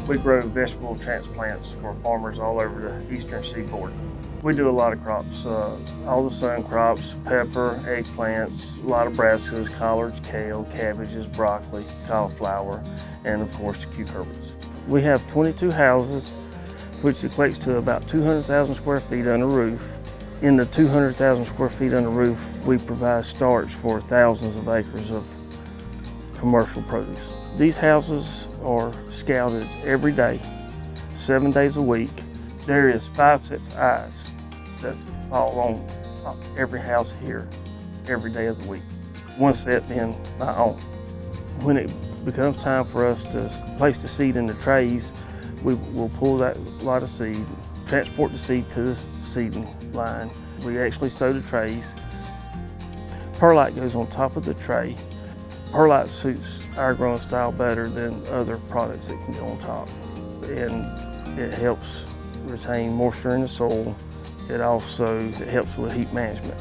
We grow vegetable transplants for farmers all over the Eastern Seaboard. We do a lot of crops, all the sun crops, pepper, eggplants, a lot of brassicas, collards, kale, cabbages, broccoli, cauliflower, and of course the cucurbits. We have 22 houses, which equates to about 200,000 square feet under roof. In the 200,000 square feet under roof, we provide starch for thousands of acres of commercial produce. These houses are scouted every day, 7 days a week. There is 5 sets of eyes that fall on every house here every day of the week. One set being my own. When it becomes time for us to place the seed in the trays, we will pull that lot of seed, transport the seed to the seeding line. We actually sow the trays. Perlite goes on top of the tray. Perlite suits our growing style better than other products that can go on top. And it helps retain moisture in the soil. It also helps with heat management.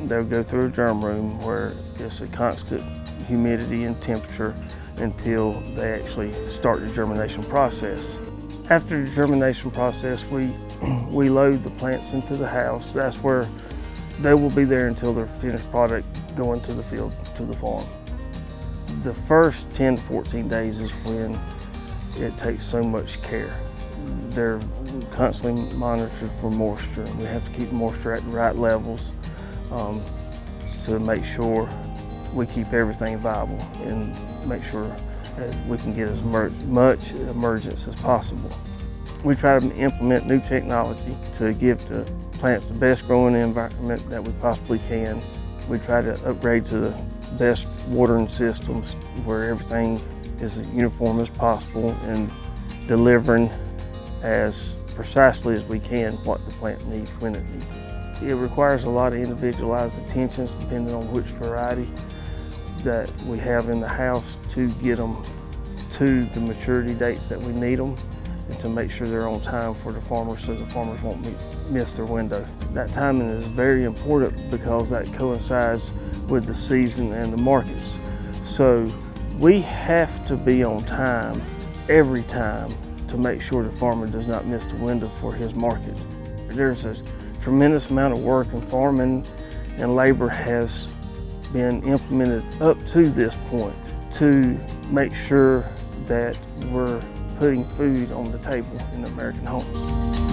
They'll go through a germ room where it's a constant humidity and temperature until they actually start the germination process. After the germination process, we load the plants into the house. That's where they will be there until their finished product going to the field, to the farm. The first 10 to 14 days is when it takes so much care. They're constantly monitored for moisture. We have to keep moisture at the right levels to make sure we keep everything viable and make sure that we can get as much emergence as possible. We try to implement new technology to give the plants the best growing environment that we possibly can. We try to upgrade to the best watering systems where everything is as uniform as possible and delivering as precisely as we can what the plant needs when it needs it. It requires a lot of individualized attentions depending on which variety that we have in the house to get them to the maturity dates that we need them and to make sure they're on time for the farmers so the farmers won't miss their window. That timing is very important because that coincides with the season and the markets. So we have to be on time every time to make sure the farmer does not miss the window for his market. There's a tremendous amount of work in farming and labor has been implemented up to this point to make sure that we're putting food on the table in American homes.